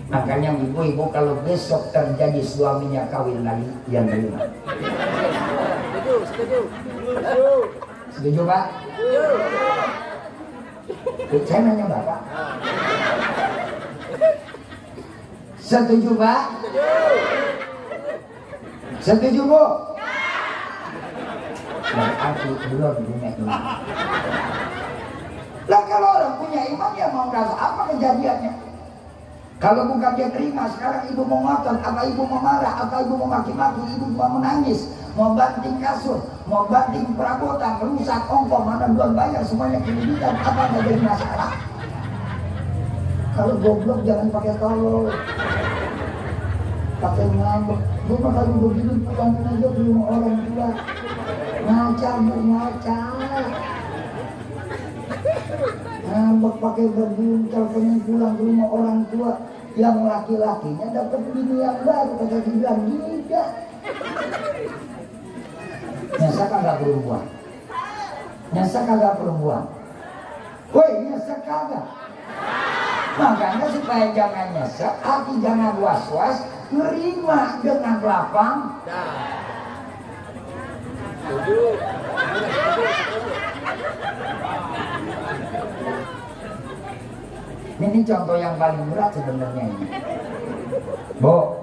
Makanya ibu-ibu kalau besok terjadi suaminya kawin lagi, yang terima. Setuju Pak? Saya nanya Bapak. Setuju Pak? Setuju Bu? Berarti belum punya iman. Lah kalau orang punya iman ya mau rasa apa kejadiannya? Kalau bukan dia terima, sekarang ibu mau ngotot, apa ibu mau marah, apa ibu mau maki-maki, ibu mau menangis, mau banting kasur, mau banting perabotan, rusak ongkong, mana belum bayar semuanya kreditan, apa nggak jadi masalah? Kalau goblok jangan pakai tolol, pakai ngambek. Gue mah kalau begitu pulang aja ke rumah orang tua, ngaca bu ngaca. Ngambek pakai berbuncal, pengen pulang ke rumah orang tua. Yang laki-lakinya dapat bini yang baru, kata dibilang tidak. Nyesek kagak perempuan. Nyesek kagak perempuan. Woi, nyesek kagak. Makanya supaya jangan nyesek, hati jangan was-was, nerima dengan lapang. Ini contoh yang paling berat sebenarnya ini. Bu,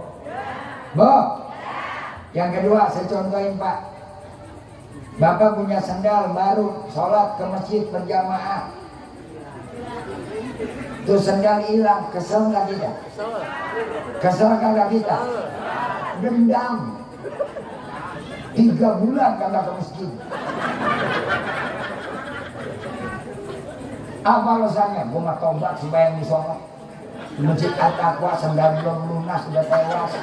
yang kedua saya contohin Pak. Bapak punya sendal baru, sholat ke masjid berjamaah. Tuh sendal hilang, kesel nggak kita? Kesel kagak kita? Dendam. 3 bulan kagak ke masjid. Apa alasannya? Gue mah tobat sembahyang di sono. Di masjid At-Taqwa sendal belum lunas sudah tewas.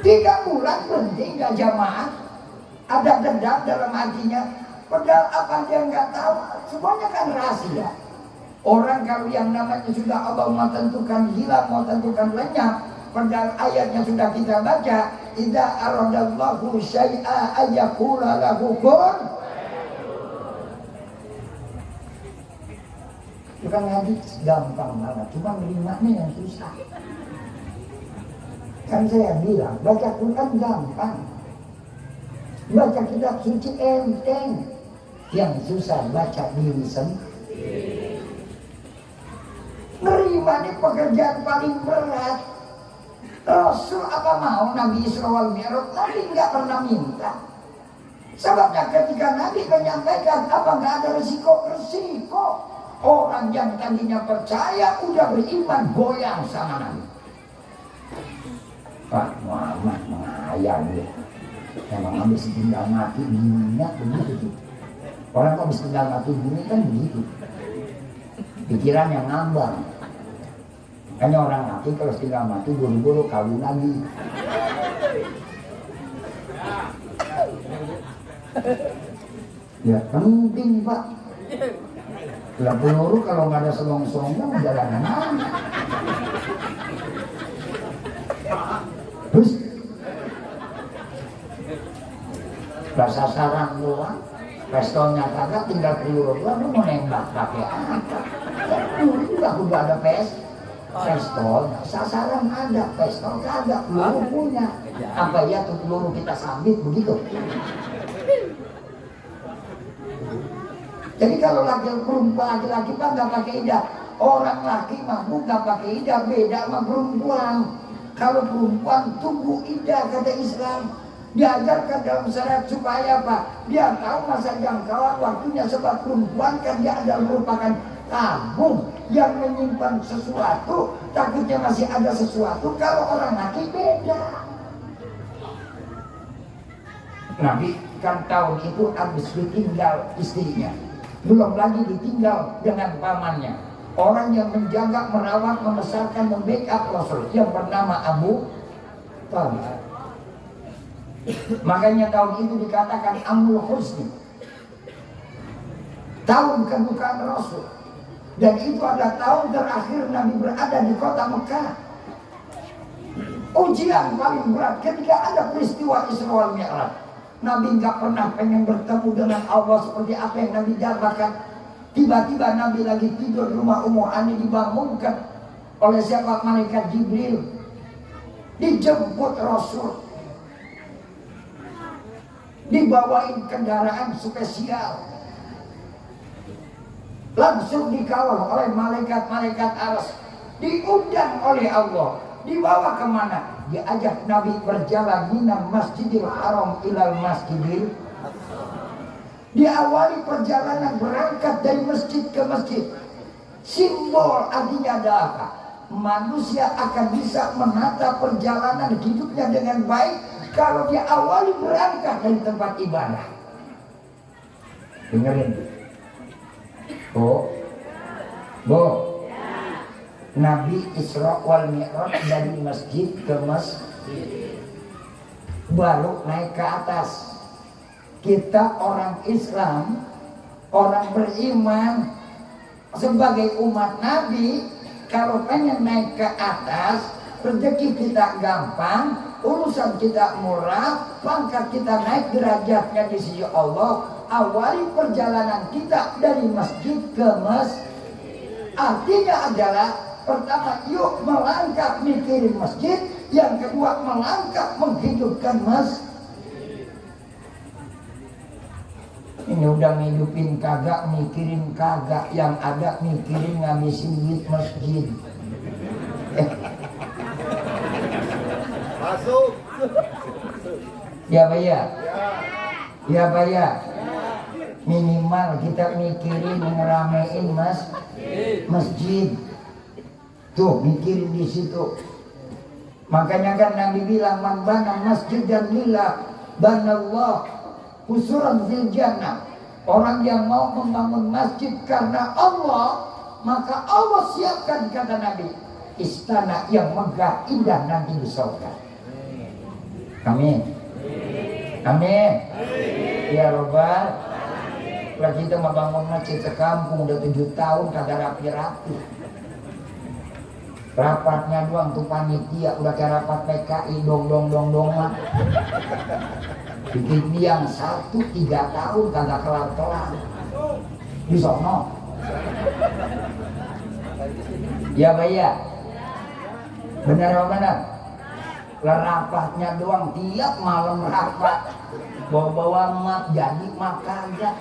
3 bulan berhenti nggak jamaah. Ada dendam dalam hatinya. Padahal apa dia nggak tahu. Semuanya kan rahasia. Orang kalau yang namanya sudah Allah mau tentukan hilang, mau tentukan lenyap. Padahal ayatnya sudah kita baca. Idza aradallahu syai'a ayyaqula lahu kun. Bukan ngaji gampang banget, cuma menerimanya yang susah. Kan saya bilang, baca Quran gampang, baca kitab suci enteng, yang susah baca diri sendiri. Nerima ini pekerjaan paling berat. Rasul apa mau Nabi Isra wal Mi'raj? Nabi nggak pernah minta. Sebabnya ketika Nabi menyampaikan apa nggak ada resiko. Orang yang tadinya percaya udah beriman goyang sama Nabi. Pak Muhammad mengayal dia. Memang habis tinggal mati niat begitu. Orang kok habis tinggal mati dunia kan begitu. Pikiran yang ngambang. Makanya orang mati kalau tinggal mati buru-buru kawin lagi. Ya penting Pak. Lah peluru kalau nggak ada selong-selongnya jalanan mana? Terus sasaran doang, pistolnya kagak, tinggal peluru doang, lu mau nembak pakai apa? Peluru juga udah ada pistol, sasaran ada, pistol kagak, peluru punya. Apa ya tuh peluru kita sambit begitu? Jadi kalau laki-laki mah nggak pakai hijab, orang laki mah nggak pakai hijab, beda sama perempuan. Kalau perempuan tunggu hijab kata Islam, diajarkan dalam syariat supaya apa? Dia tahu masa jangkauan waktunya, sebab perempuan kan dia adalah merupakan tabung yang menyimpan sesuatu, takutnya masih ada sesuatu. Kalau orang laki beda. Nabi kan tahun itu habis ditinggal istrinya. Belum lagi ditinggal dengan pamannya, orang yang menjaga, merawat, membesarkan, membackup Rasul yang bernama Abu Thalib. Makanya tahun itu dikatakan Amul Husni, tahun kedukaan Rasul. Dan itu adalah tahun terakhir Nabi berada di kota Mekah. Ujian paling berat ketika ada peristiwa Isra wal Mi'raj. Nabi nggak pernah pengen bertemu dengan Allah seperti apa yang Nabi dapatkan. Tiba-tiba Nabi lagi tidur, rumah Ummu Hani dibangunkan oleh siapa? Malaikat Jibril. Dijemput Rasul, dibawain kendaraan spesial, langsung dikawal oleh malaikat-malaikat aras, diundang oleh Allah. Dibawa kemana? Diajak Nabi berjalan minal Masjidil Haram ilal Masjidil. Diawali perjalanan berangkat dari masjid ke masjid. Simbol artinya ada apa? Manusia akan bisa menata perjalanan hidupnya dengan baik kalau dia awali berangkat dari tempat ibadah. Dengerin. Bu, Nabi Isra wal Mi'raj dari masjid ke masjid, baru naik ke atas. Kita orang Islam, orang beriman, sebagai umat Nabi, kalau pengen naik ke atas, rezeki kita gampang, urusan kita murah, pangkat kita naik derajatnya di sisi Allah. Awali perjalanan kita dari masjid ke masjid. Artinya adalah, pertama, yuk melangkah mikirin masjid. Yang kedua, melangkah menghidupkan masjid. Ini udah ngidupin kagak, mikirin kagak, yang ada mikirin ngabisin duit masjid. Masuk. Ya Pak ya? Ya Pak ya? Minimal kita mikirin ngeramein masjid. Tuh, mikirin di situ. Makanya kan Nabi bilang, man bana masjid dan lillah banallah usuran fil jannah. Orang yang mau membangun masjid karena Allah, maka Allah siapkan, kata Nabi, istana yang megah indah nanti di surga. Amin. Amin. Ya Rabbal. Kalau kita membangun masjid sekampung udah 7 tahun kagak rapi-rapi. Rapatnya doang tuh panitia udah kayak rapat PKI dong mah. Bikin yang 1-3 tahun kagak kelar-kelar di sono. Ya Pak ya? Benar apa benar? Rapatnya doang tiap malam rapat. Bawa-bawa mat jadi makan aja.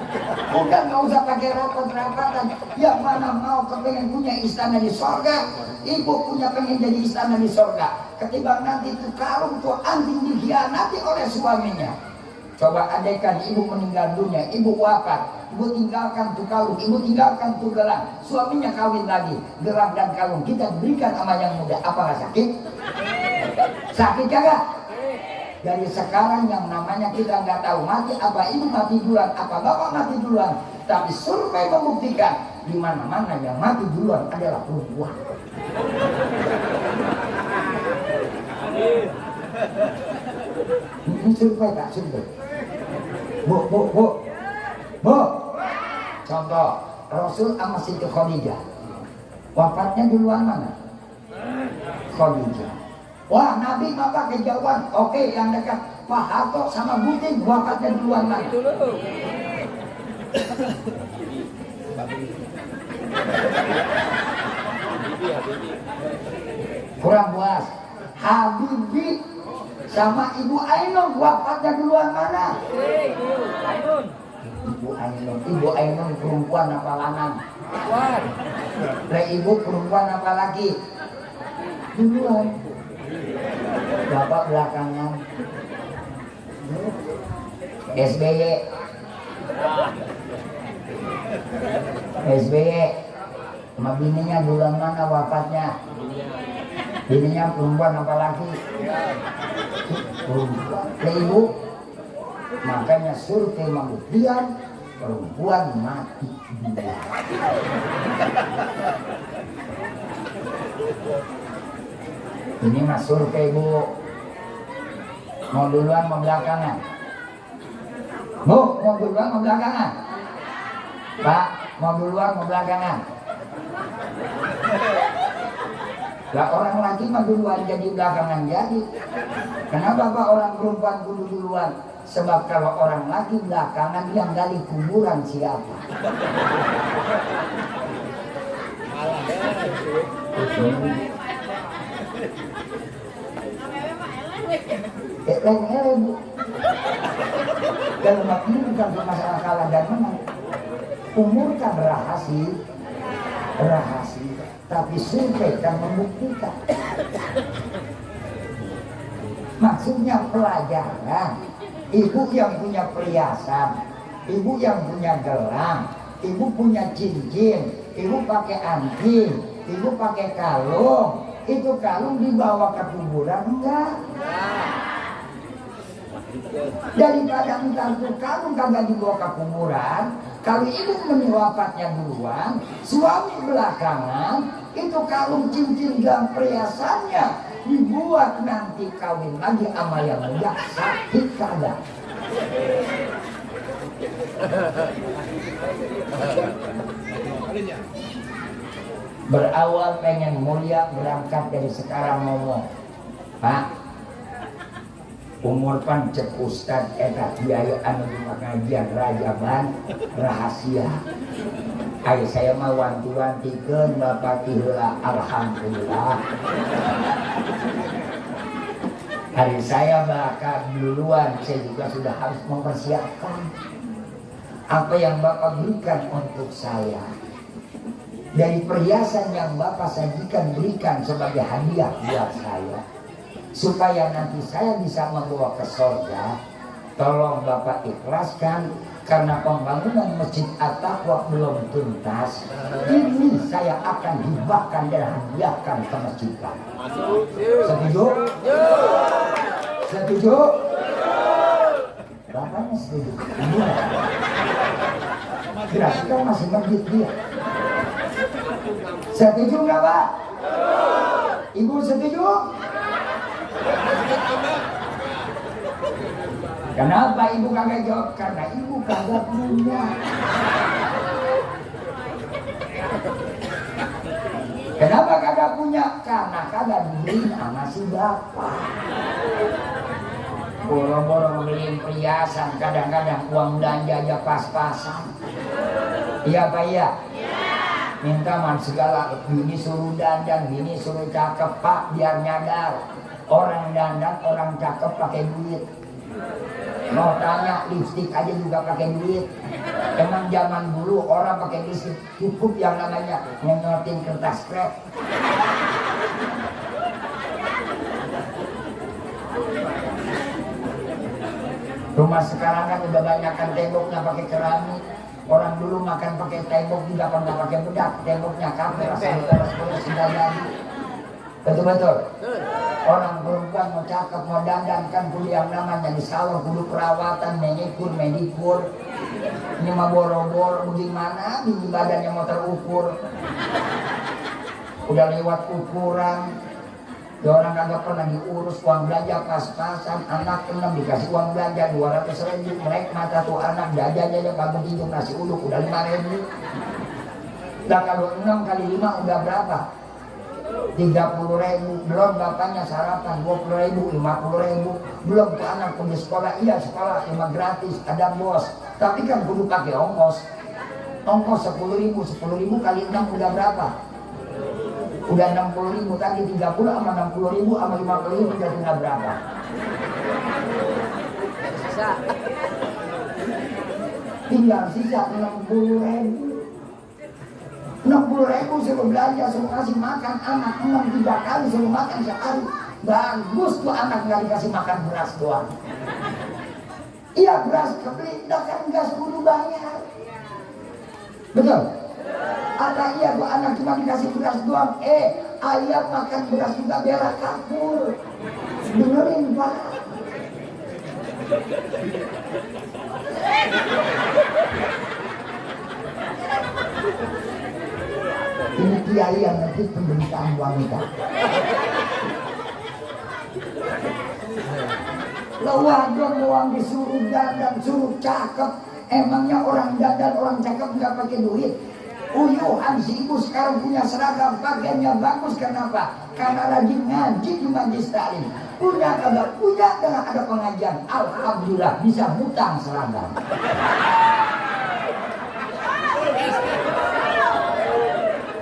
Udah nggak usah pakai rapat-rapatan. Yang mana mau kepengen punya istana di sorga, ibu punya pengen jadi istana di sorga. Ketimbang nanti tuh kalung tuh anting dikhianati oleh suaminya. Coba andaikan ibu meninggal dunia, ibu wafat, ibu tinggalkan tuh kalung, ibu tinggalkan tuh gelang, suaminya kawin lagi, gelang dan kalung kita berikan sama yang muda. Apakah sakit? Sakit kagak? Dari sekarang yang namanya kita nggak tahu mati apa ibu mati duluan, apa bapak mati duluan. Tapi survei membuktikan di mana-mana yang mati duluan adalah perempuan. Ini survei tak survei. Bu. Contoh Rasul sama Siti Khadijah. Wafatnya duluan mana? Khadijah. Wah, Nabi maka kejauhan. Oke, yang dekat Pak Harto sama Butin wafatnya duluan mana? Kurang puas. Habibie sama Ibu Ainun wafatnya duluan mana? Ibu Ainun perempuan apa lanang? Ibu perempuan apa laki? Duluan. Bapak belakangan. SBY sama bininya bulan mana wafatnya? Bininya perempuan apa laki? Perempuan. Ibu, makanya survei membuktikan perempuan mati duluan. Ini mas survei Bu. Mau duluan mau belakangan? Bu, mau duluan mau belakangan? Pak, mau duluan mau belakangan? Lah orang laki mah duluan jadi belakangan jadi. Kenapa Pak orang perempuan kudu duluan? Sebab kalau orang laki belakangan yang gali kuburan siapa? Eleng Bu. Dalam hati ini bukan masalah kalah dan menang. Umur kan rahasia, tapi survei kan membuktikan. Maksudnya pelajaran. Ibu yang punya perhiasan, ibu yang punya gelang, ibu punya cincin, ibu pakai anting, ibu pakai kalung. Itu kalung dibawa ke kuburan enggak? Daripada entar tuh kalung kagak dibawa ke kuburan, kalau ibu wafatnya duluan, suami belakangan, itu kalung cincin dan perhiasannya dibuat nanti kawin lagi sama yang muda, sakit kagak? Berawal pengen mulia, berangkat dari sekarang ngomong, Pak, umur pan cek ustad eta biaya anu pengajian rajaban rahasia. Ayo saya mah wanti-wantikeun Bapak Tihula, alhamdulillah. Hari saya bakal duluan, saya juga sudah harus mempersiapkan apa yang Bapak berikan untuk saya. Dari perhiasan yang Bapak sajikan, berikan sebagai hadiah buat saya, supaya nanti saya bisa membawa ke surga. Tolong Bapak ikhlaskan, karena pembangunan Masjid At-Taqwa belum tuntas. Ini saya akan hibahkan dan hadiahkan ke masjid. Setuju? Setuju? Bapaknya setuju. Berarti kan masih masjid dia. Setuju nggak Pak? Ibu setuju? Kenapa ibu kagak jawab? Karena ibu kagak punya. Kenapa kagak punya? Karena kagak dibeli sama si bapak. Boro-boro beliin perhiasan, kadang-kadang uang belanja aja pas-pasan. Iya Pak iya? Minta man segala, bini suruh dandan, bini suruh cakep Pak, biar nyadar. Orang dandan, orang cakep pakai duit. Mau tanya lipstik aja juga pakai duit. Emang zaman dulu orang pakai lipstik cukup yang namanya nyenyotin kertas krep. Rumah sekarang kan udah banyakan temboknya pakai keramik. Orang dulu makan pakai tembok juga pernah pakai bedak. Temboknya kafe rasanya sudah jadi. Betul-betul. Orang perempuan mau cakep, mau dandan kan kudu yang namanya di salon, kudu perawatan, menikur, medikur. Ini mah boro-boro bagaimana tinggi badannya mau terukur. Udah lewat ukuran. Ya orang kagak pernah diurus, uang belanja pas-pasan, anak 6 dikasih uang belanja 200.000, melek mata tuh anak jajannya yang bangun tidur nasi uduk udah 5.000. Nah kalau 6 kali 5 udah berapa? 30.000, belum bapaknya sarapan 20.000, 50.000, belum tuh anak pergi sekolah. Iya sekolah cuma gratis, ada bos, tapi kan kudu pakai ongkos. Ongkos 10.000 kali 6 udah berapa? Udah 60.000, tadi 30 sama 60.000 sama 50.000 udah tinggal berapa? Tinggal sisa 60.000. 60.000 suruh belanja, suruh kasih makan anak 3 kali, suruh makan sehari. Bagus tuh anak gak dikasih makan beras doang. Iya beras kebeli, dah kan gas kudu bayar. Betul? Atau iya tuh anak cuma dikasih beras doang, ayam makan beras juga berak kapur. Dengerin Pak. Ini kiai yang nanti penderitaan wanita. Lewadon uang disuruh dandan, suruh cakep. Emangnya orang dandan, orang cakep nggak pakai duit? Uyuhan si ibu sekarang punya seragam, pakaiannya bagus. Kenapa? Karena rajin ngaji di majlis taklim. Punya kagak punya, dengan ada pengajian, alhamdulillah bisa hutang seragam.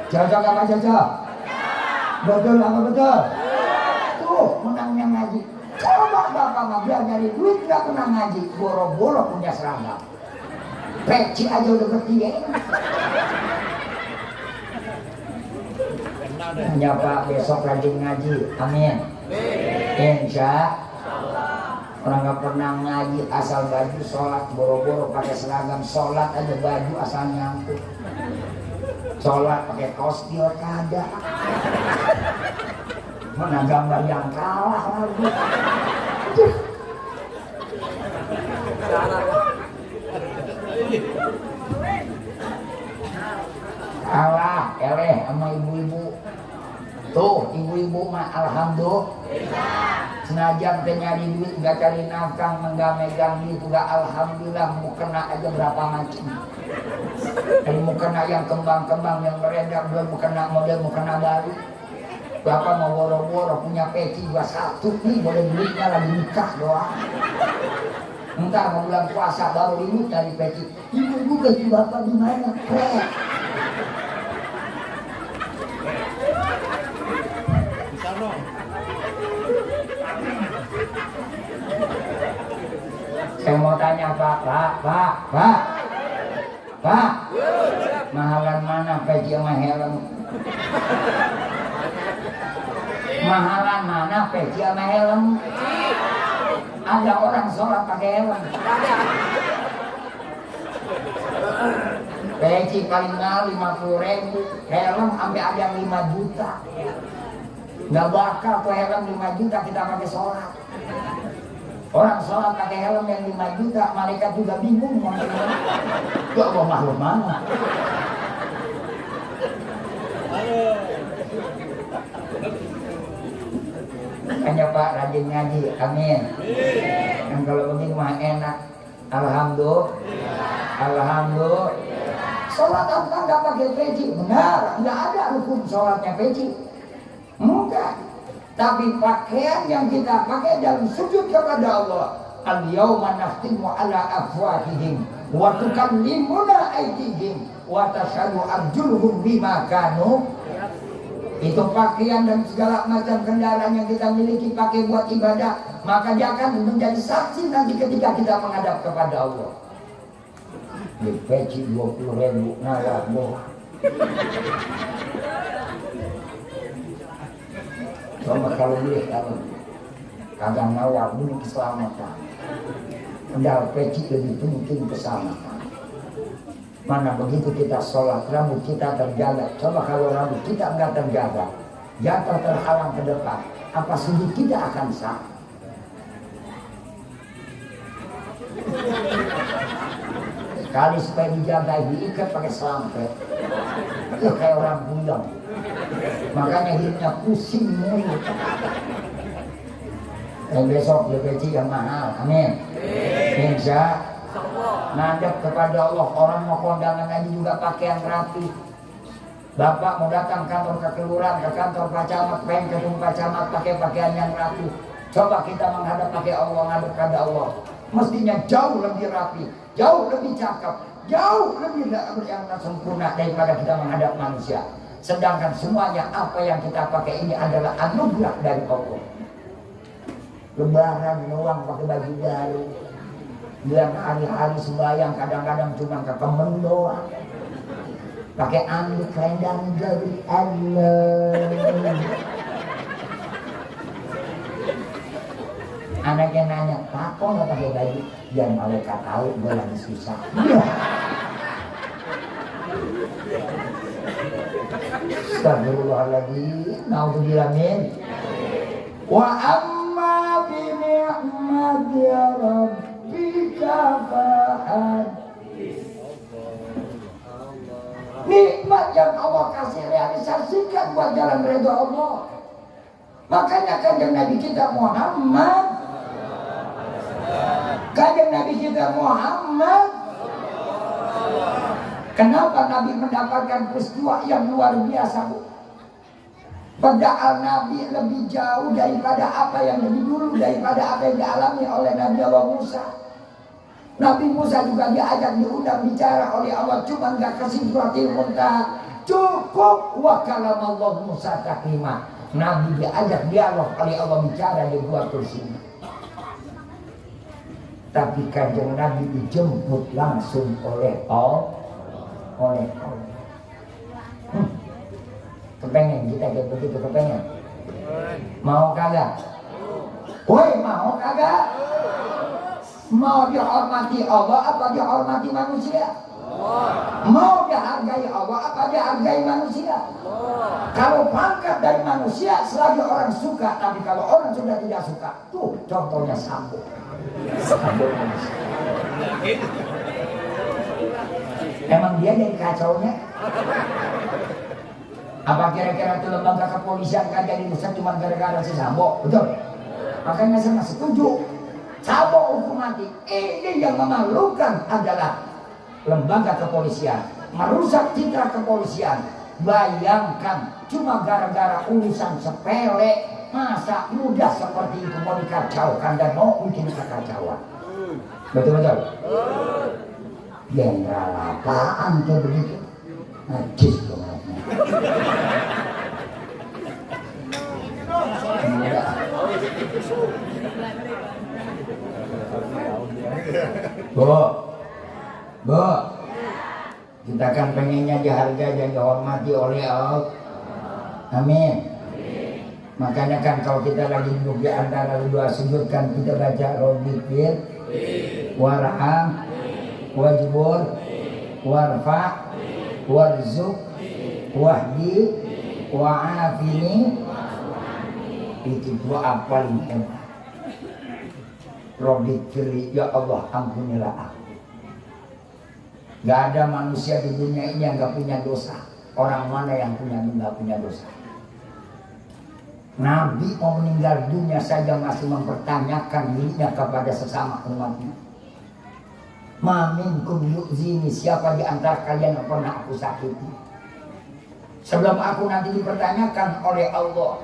Cocok apa cocok? Betul apa betul? Tuh menangnya ngaji. Coba bapak mah biar nyari duit nggak pernah ngaji, boro-boro punya seragam. Peci aja udah bertiga. Hanya Pak besok rajin ngaji, amin. Insya orang nggak pernah ngaji asal baju sholat boro-boro pakai seragam sholat aja baju asal nyangkut. Sholat pakai kaos dia kagak. Mana gambar yang kalah lagi. Kalah, sama ibu-ibu. Tuh, ibu-ibu mah alhamdulillah. Senajan teh nyari duit gak cari nafkah, enggak megang duit juga alhamdulillah. Mukena aja berapa macam. Dan mukena yang kembang-kembang yang beredar, belum mukena model mukena baru. Bapak mau boro-boro punya peci 21 nih, boleh duitnya lagi nikah doang. Entar mau bulan puasa baru ini dari peci. Ibu gaji bapak di mana? Saya mau tanya Pak. Mahalan mana peci sama helm? Mahalan mana peci sama helm? Ada orang sholat pakai helm. Peci paling mahal 50.000, helm sampai ada yang 5 juta. Nggak bakal tuh helm 5 juta kita pakai sholat. Orang sholat pakai helm yang 5 juta, malaikat juga bingung mau ngomong. Itu Allah makhluk mana? Hanya Pak rajin ngaji, amin. Dan kalau begini mah enak, alhamdulillah. Sholat apa nggak pakai peci? Benar, nggak ada hukum sholatnya peci. Enggak. Tapi pakaian yang kita pakai dalam sujud kepada Allah. Al-yawma nakhtimu ala afwahihim wa tukallimuna aydihim wa tashhadu arjuluhum bima kanu. Itu pakaian dan segala macam kendaraan yang kita miliki pakai buat ibadah, maka dia akan menjadi saksi nanti ketika kita menghadap kepada Allah. Di peci 20.000 nalar boh. Coba kalau lihat kalau kadang nawar dulu keselamatan. Kendal peci lebih penting keselamatan. Mana begitu kita sholat, rambut kita terjaga. Coba kalau rambut kita enggak terjaga, jatuh terhalang ke depan, apa sujud kita akan sah? Sekali supaya dijaga, diikat pakai selampet. Ya kayak orang bulan. Makanya hidupnya pusing mulu. Dan besok peci yang mahal, amin. Insya ngadep kepada Allah. Orang mau kondangan aja juga pakaian rapi. Bapak mau datang kantor ke kelurahan, ke kantor Pak Camat, pengen ketemu Pak Camat pakai pakaian yang rapi. Coba kita menghadap pakai Allah, ngadep kepada Allah. Mestinya jauh lebih rapi, jauh lebih cakep, jauh lebih yang sempurna daripada kita menghadap manusia. Sedangkan semuanya apa yang kita pakai ini adalah anugerah dari Allah. Lebaran doang pakai baju baru. Biar hari-hari sembahyang kadang-kadang cuma ke kemen doang. Pakai anduk rendang dari Allah. Anaknya nanya, Pak kok nggak pakai baju? Biar malaikat tahu gue lagi susah. Astagfirullahaladzim. Naudzubillah min. Wa amma bi ni'mati rabbika fahaddits. Nikmat yang Allah kasih realisasikan buat jalan ridha Allah. Makanya kanjeng Nabi kita Muhammad, Kenapa Nabi mendapatkan peristiwa yang luar biasa, Bu? Padahal Nabi lebih jauh daripada apa yang lebih dulu, daripada apa yang dialami oleh Nabi Allah Musa. Nabi Musa juga diajak, diundang bicara oleh Allah, cuma gak ke Sidratil Muntaha. Cukup wa kalamallahu Musa taklima. Nabi diajak dialog oleh Allah, bicara di gua kursi. Tapi kanjeng Nabi dijemput langsung oleh Allah. Kepengen kita kayak begitu, kepengen? Mau kagak? Woi, mau kagak? Mau dihormati Allah apa dihormati manusia? Mau dihargai Allah apa dihargai manusia? Kalau pangkat dari manusia selagi orang suka, tapi kalau orang sudah tidak suka, tuh contohnya Sambo. Emang dia jadi kacaunya? Apa kira-kira itu lembaga kepolisian kan jadi rusak cuma gara-gara si Sambo? Betul? Makanya saya setuju Sambo hukum mati. Ini yang memalukan adalah lembaga kepolisian, merusak citra kepolisian. Bayangkan cuma gara-gara urusan sepele, masa mudah seperti itu mau dikacaukan dan mau bikin kekacauan. Betul-betul? Jenderal apaan kayak begitu? Najis dong. Bu, kita kan pengennya dihargai dan dihormati oleh Allah. Amin. Makanya kan kalau kita lagi duduk di antara dua sujud kan kita baca Rabbikfir warham wajbur warfa warzuq wahdi wa'afini. Itu doa paling hebat. Rabbikfir, ya Allah ampunilah aku. Gak ada manusia di dunia ini yang gak punya dosa. Orang mana yang gak punya dosa? Nabi mau meninggal dunia saja masih mempertanyakan dirinya kepada sesama umatnya. Ma minkum yu'zini, siapa di antara kalian yang pernah aku sakiti? Sebelum aku nanti dipertanyakan oleh Allah,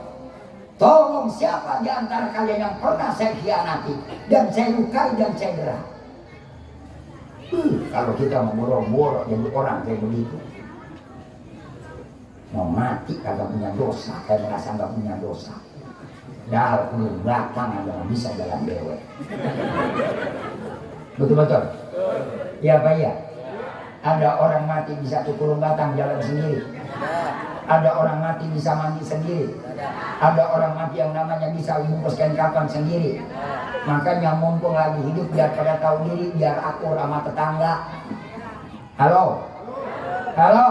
tolong siapa di antara kalian yang pernah saya khianati dan saya lukai dan saya gerah? Kalau kita mau boro-boro jadi orang kayak begitu, mau mati kagak punya dosa, kayak merasa gak punya dosa. Dah belum belakang aja gak bisa jalan dewe. Betul-betul? Ya Pak ya? Ada orang mati bisa tukulung batang jalan sendiri. Ada orang mati bisa mandi sendiri. Ada orang mati yang namanya bisa bungkus kain kapan sendiri. Makanya mumpung lagi hidup biar pada tahu diri, biar akur sama tetangga. Halo? Halo?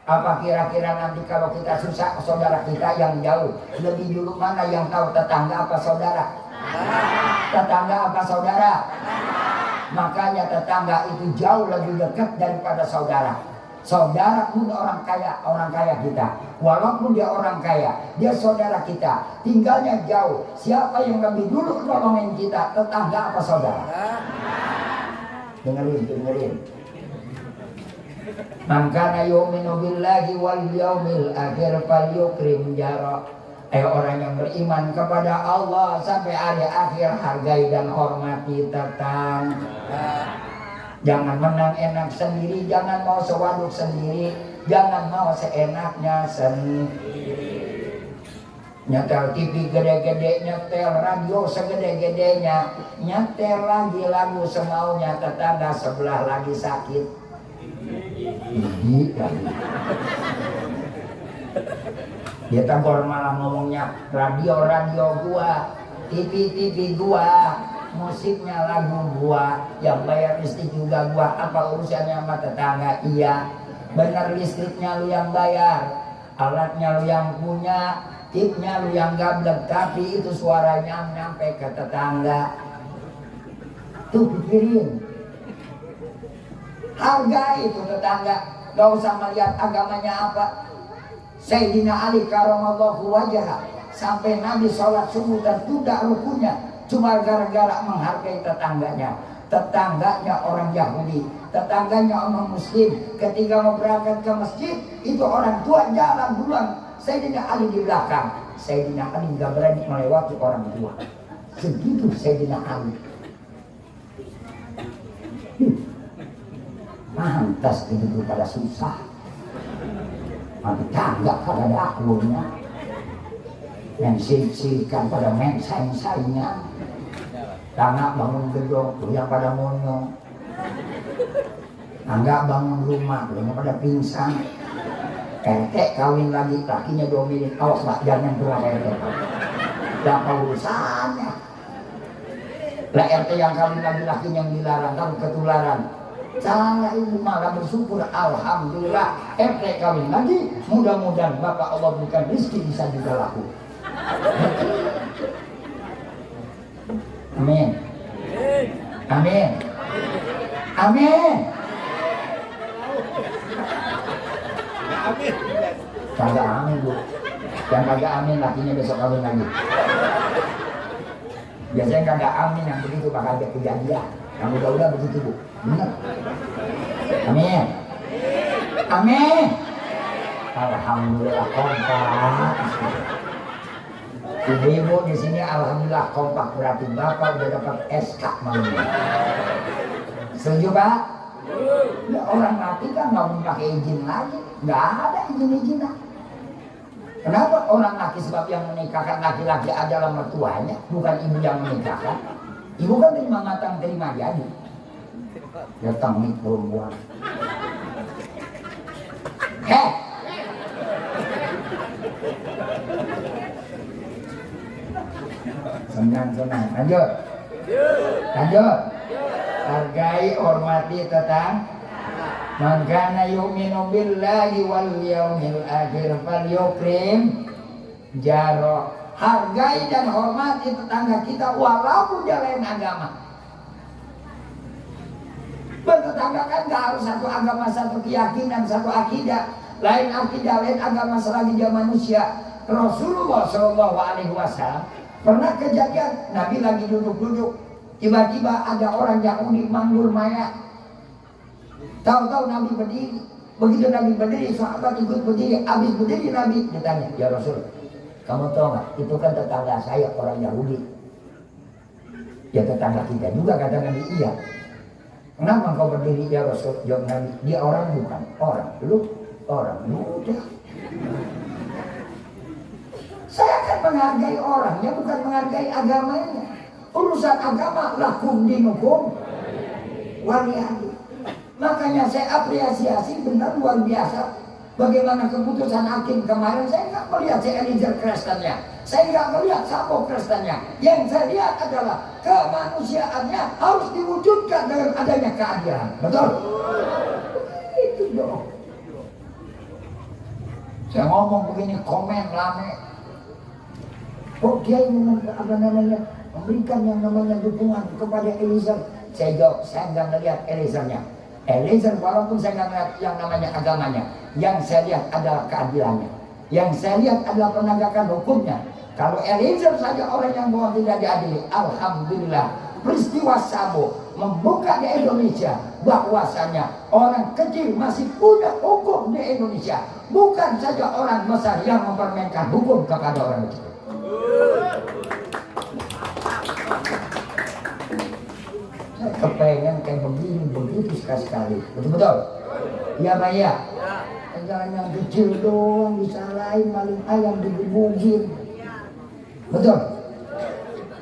Apa kira-kira nanti kalau kita susah saudara kita yang jauh, lebih dulu mana yang tahu, tetangga apa saudara? Tetangga apa saudara? Makanya tetangga itu jauh lebih dekat daripada saudara. Saudara pun orang kaya kita. Walaupun dia orang kaya, dia saudara kita. Tinggalnya jauh. Siapa yang lebih dulu nolongin kita, tetangga apa saudara? Dengerin. Man kana yu'minu billahi wal yaumil akhir falyukrim jara. Orang yang beriman kepada Allah sampai hari akhir, hargai dan hormati tetangga. Jangan menang enak sendiri, jangan mau sewaduk sendiri, jangan mau seenaknya sendiri. Nyetel TV gede-gede, nyetel radio segede-gedenya, nyetel lagi lagu semaunya, tetangga sebelah lagi sakit. Dia tampor malah ngomongnya radio gua, TV gua, musiknya lagu gua, yang bayar listrik juga gua. Apa urusannya sama tetangga? Iya, bener listriknya lu yang bayar, alatnya lu yang punya, tipnya lu yang gablek, tapi itu suaranya nyampe ke tetangga. Tuh pikirin, hargai itu tetangga, gak usah melihat agamanya apa. Sayyidina Ali karamallahu wajhah, sampai Nabi sholat subuh dan tunda rukunya cuma gara-gara menghargai tetangganya. Tetangganya orang Yahudi, tetangganya orang muslim. Ketika mau berangkat ke masjid, itu orang tua jalan duluan, Sayyidina Ali di belakang. Sayyidina Ali nggak berani melewati orang tua. Segitu Sayyidina Ali. Pantas hidup pada susah. Tapi tangga pada dakwanya. Yang sirikan pada mensain-sainnya. Tangga bangun gedung, yang pada monyong. Tangga bangun rumah, yang pada pingsan. RT kawin lagi, lakinya dominan. Awas Pak, jangan keluar RT. Apa urusannya? Lah RT yang kawin lagi, lakinya yang dilarang, kamu ketularan. Saya ibu malah bersyukur, alhamdulillah RT kawin lagi. Mudah-mudahan Bapak Allah bukan rezeki bisa juga laku. Amin. Amin. Amin. Kagak amin Bu. Yang kagak amin lakinya besok kawin lagi. Biasanya kagak amin yang begitu bakal ada kejadian. Yang udah begitu Bu. Benar. Amin. Amin. Alhamdulillah kompak. Ibu-ibu di sini alhamdulillah kompak, berarti Bapak udah dapat SK malam ini. Setuju Pak? Ya, orang mati kan nggak mau pakai izin lagi, nggak ada izin-izinan. Kenapa orang laki? Sebab yang menikahkan laki-laki adalah mertuanya, bukan ibu yang menikahkan. Ibu kan terima matang, terima jadi. Datang nih perempuan. Senang-senang. Lanjut. Lanjut. Hargai, hormati tetangga. Man kana yu'minu billahi wal yaumil akhir falyukrim jaro. Hargai dan hormati tetangga kita walaupun dia lain agama. Bertetangga kan gak harus satu agama, satu keyakinan, satu akidah. Lain akidah, lain agama selagi dia manusia. Rasulullah SAW pernah kejadian Nabi lagi duduk-duduk, tiba-tiba ada orang Yahudi manggul mayat. Tahu-tahu Nabi berdiri. Begitu Nabi berdiri, sahabat ikut berdiri. Habis berdiri Nabi ditanya, ya Rasul, kamu tahu nggak? Itu kan tetangga saya orang Yahudi. Ya tetangga kita juga, kata Nabi. Iya. Kenapa kau berdiri ya Rasul? Jawab Nabi, dia orang bukan? Orang. Lu orang. Udah. Saya akan menghargai orangnya, bukan menghargai agamanya. Urusan agama lakum dinukum waliyadi. Makanya saya apresiasi benar luar biasa bagaimana keputusan hakim kemarin. Saya nggak melihat si Eliezer Kristennya, saya nggak melihat Sambo Kristennya. Yang saya lihat adalah kemanusiaannya harus diwujudkan dengan adanya keadilan. Betul? Itu dong. Saya ngomong begini, komen lame. Kok dia ingin memberikan yang namanya dukungan kepada Eliezer? Saya jawab, saya nggak melihat Eliezernya. Eliezer walaupun saya nggak melihat yang namanya agamanya, yang saya lihat adalah keadilannya, yang saya lihat adalah penegakan hukumnya. Kalau Eliezer saja orang yang bahwa tidak diadili, alhamdulillah peristiwa Sambo membuka di Indonesia bahwasanya orang kecil masih punya hukum di Indonesia, bukan saja orang besar yang mempermainkan hukum kepada orang kecil. Saya kepengen kayak begini, begitu sekali-sekali. Betul-betul? Iya Pak ya? Jangan yang kecil doang disalahin, maling ayam digebugin. Betul?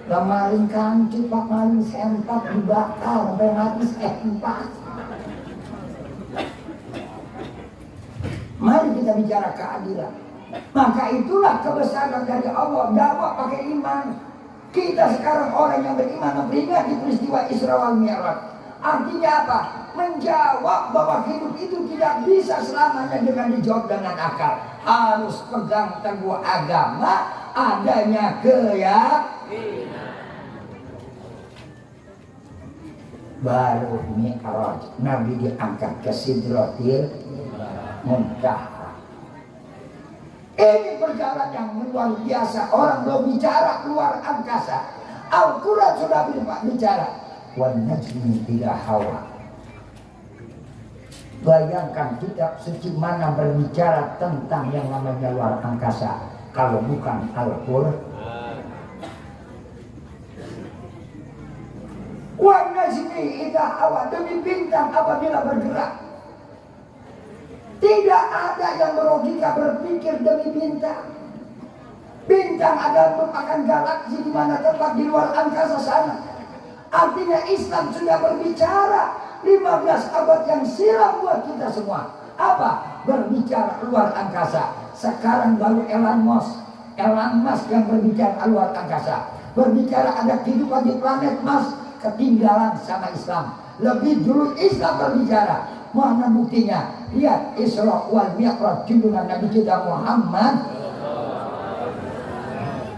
Lah maling kancut, Pak, maling sempak dibakar sampai mati sempak. Mari kita bicara keadilan. Maka itulah kebesaran dari Allah. Dakwah pakai iman. Kita sekarang orang yang beriman memperingati peristiwa Isra wal Mi'raj. Artinya apa? Menjawab bahwa hidup itu tidak bisa selamanya dengan dijawab dengan akal. Harus pegang teguh agama, adanya keyakinan. Baru Mi'raj, Nabi diangkat ke Sidratil Muntaha. Ini perjalanan yang luar biasa. Orang belum bicara keluar angkasa. Al-Quran sudah bicara. Wan najmi ila hawa. Bayangkan kitab suci mana berbicara tentang yang namanya luar angkasa kalau bukan Al-Qur'an. Wa najmi idza hawa, demi bintang apabila bergerak. Tidak ada yang berlogika berpikir demi bintang. Bintang adalah merupakan galaksi di mana tempat di luar angkasa sana. Artinya Islam sudah berbicara 15 abad yang silam buat kita semua. Apa? Berbicara luar angkasa. Sekarang baru Elon Musk yang berbicara luar angkasa. Berbicara ada kehidupan di planet Mars. Ketinggalan sama Islam. Lebih dulu Islam berbicara. Mana buktinya? Lihat Isra wal Mi'raj junjungan Nabi kita Muhammad.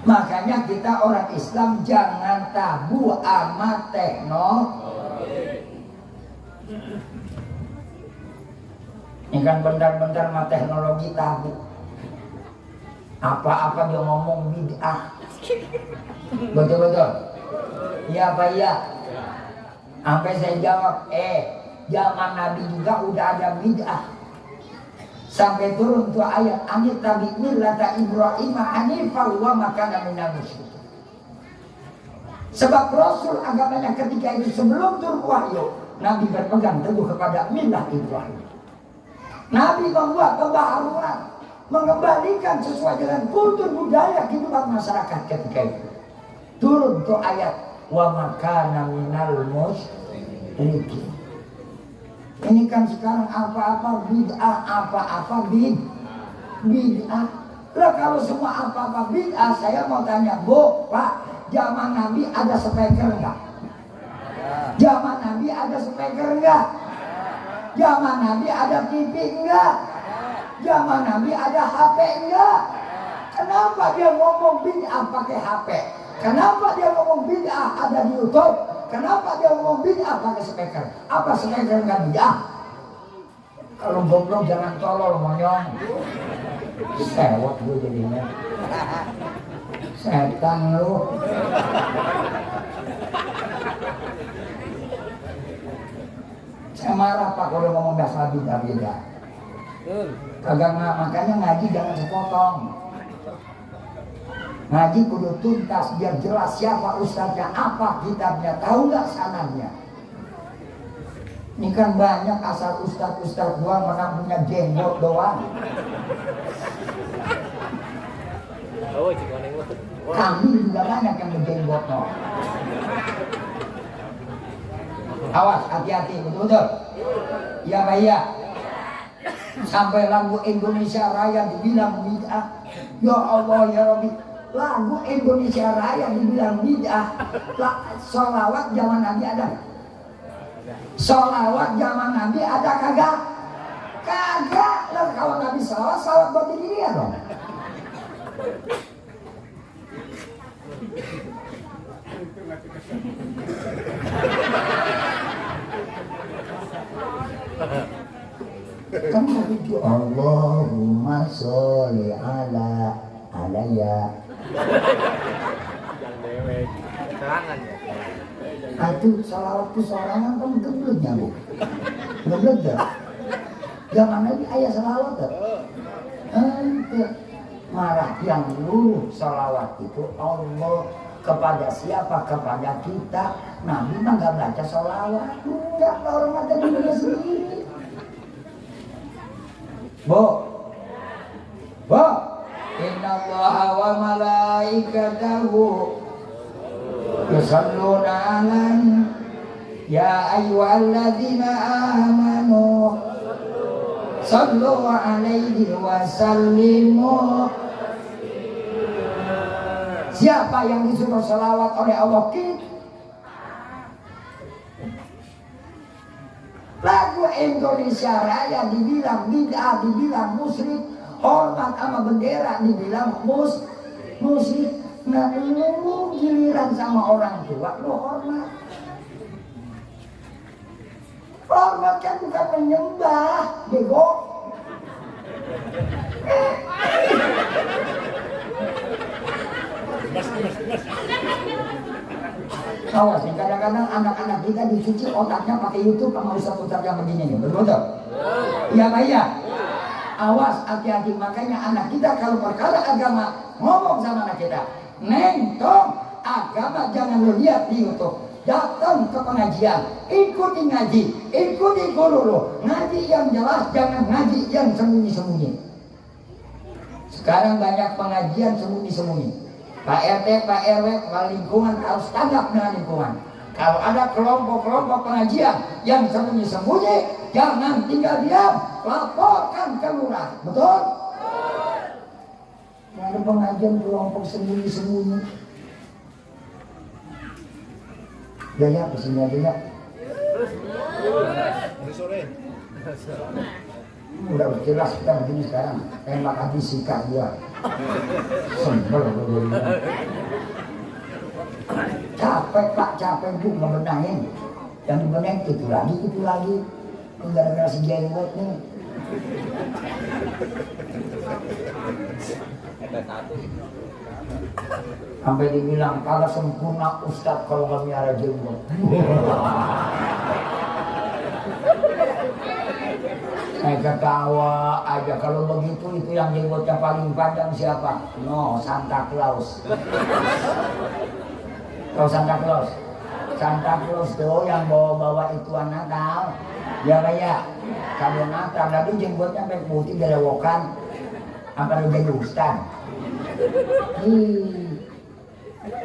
Makanya kita orang Islam jangan tabu sama teknologi. Ini kan bentar-bentar sama teknologi tabu. Apa-apa dia ngomong bid'ah. Betul-betul. Iya apa iya? Sampai saya jawab, zaman Nabi juga udah ada bid'ah. Sampai turun tuh ayat anit tabi millata Ibrahim hanifan wa ma kana minal musyrikin. Sebab Rasul agamanya ketika itu sebelum turun wahyu, Nabi berpegang teguh kepada millah Ibrahim. Nabi membuat pembaharuan, mengembalikan sesuai dengan kultur budaya kehidupan masyarakat ketika itu. Turun tuh ayat wa makana minal musyrikin. Ini kan sekarang apa-apa bid'ah, apa-apa bid'ah. Lah kalau semua apa-apa bid'ah, saya mau tanya, Bu, Pak, zaman Nabi ada speaker enggak? Zaman Nabi ada speaker enggak? Zaman Nabi ada TV enggak? Zaman Nabi ada HP enggak? Kenapa dia ngomong bid'ah pakai HP? Kenapa dia ngomong bid'ah ada di YouTube? Kenapa dia ngomong bid'ah pakai speaker? Apa speaker enggak bid'ah? Kalau goblok jangan tolol monyong. Sewot gue jadinya. Setan lu. Saya marah Pak kalau ngomong dasar bid'ah. Kagak, makanya ngaji jangan sepotong. Ngaji kudu tuntas biar jelas siapa ustaznya, apa kitabnya, tahu nggak sanadnya. Ini kan banyak asal ustaz doang menang punya jenggot doang. Kambing juga banyak yang berjenggot no. Awas, hati-hati, betul-betul. Iya Pak, iya. Sampai lagu Indonesia Raya dibilang bid'ah. Ya Allah ya Rabbi. Lagu Indonesia Raya dibilang bid'ah. Sholawat zaman Nabi ada? Sholawat zaman Nabi ada kagak? Kagak. Lalu kalau Nabi sholawat buat diri dia dong. Kan begitu. Allahumma sholli ala alayya. Aduh, salawat sorangan kan geblek nyambung. Geblek dah. Zaman Nabi ayat salawat dah. Marah yang dulu salawat itu Allah kepada siapa? Kepada kita. Nabi mah nggak baca salawat. Enggak, orang ada dirinya sendiri. Bu, innallaha wa malaikatahu yusalluna 'alan ya ayyuhalladzina amanu sallu 'alaihi wa sallimu. Siapa yang disuruh selawat oleh Allah? Kita. Lagu Indonesia Raya dibilang bid'ah, dibilang musyrik. Hormat sama bendera dibilang musyrik. Nah lu giliran sama orang tua lu hormat. Hormat kan bukan menyembah, bego. Awas nih, kadang-kadang anak-anak kita dicuci otaknya pakai YouTube sama ustaz-ustaz yang begini nih, betul-betul. Iya Pak ya? Awas, hati-hati. Makanya anak kita kalau perkara agama ngomong sama anak kita, Neng, tong, agama jangan lu lihat di YouTube. Datang ke pengajian, ikuti ngaji, ikuti guru lu. Ngaji yang jelas, jangan ngaji yang sembunyi-sembunyi. Sekarang banyak pengajian sembunyi-sembunyi. Pak RT, Pak RW, Pak lingkungan harus tanggap dengan lingkungan. Kalau ada kelompok-kelompok pengajian yang sembunyi-sembunyi, jangan tinggal diam, laporkan ke lurah. Betul? Ada pengajian kelompok sembunyi-sembunyi. Ya, kesini aja ya. Udah jelas kita begini sekarang. Enak habis sikat dia. Sembel. Capek Pak, capek Bu ngebenahin. Yang dibenahin itu lagi. Gara-gara si jenggot nih. Sampai dibilang kalau sempurna Ustadz kalau nggak miara jenggot. Saya ketawa aja kalau begitu. Itu yang jenggotnya paling panjang siapa? No, Santa Claus. Tahu Santa Claus? Santa Claus tuh yang bawa-bawa ituan Natal. Ya Pak ya? Kalau Natal tapi jenggotnya sampai putih berewokan. Apa udah jadi Ustadz?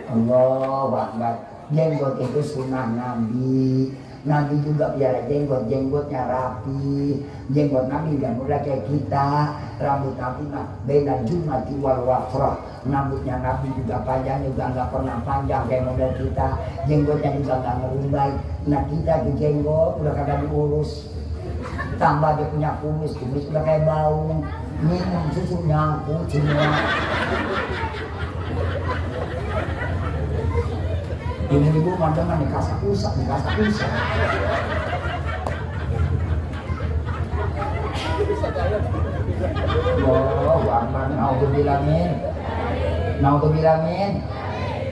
Allah Akbar. Jenggot itu sunnah Nabi. Nabi juga biar jenggotnya rapi. Jenggot Nabi dan udah kayak kita. Rambut Nabi mah beda jumati wal wafrah. Rambutnya Nabi juga panjang, juga nggak pernah panjang kayak model kita. Jenggotnya juga nggak ngerumbai. Nah kita di jenggot udah kagak diurus. Tambah dia punya kumis udah kayak bau. Minum susu nyapu semua. Ibu-ibu mandangan dikasih pusat. Oh, Akbar, naudzubillamin.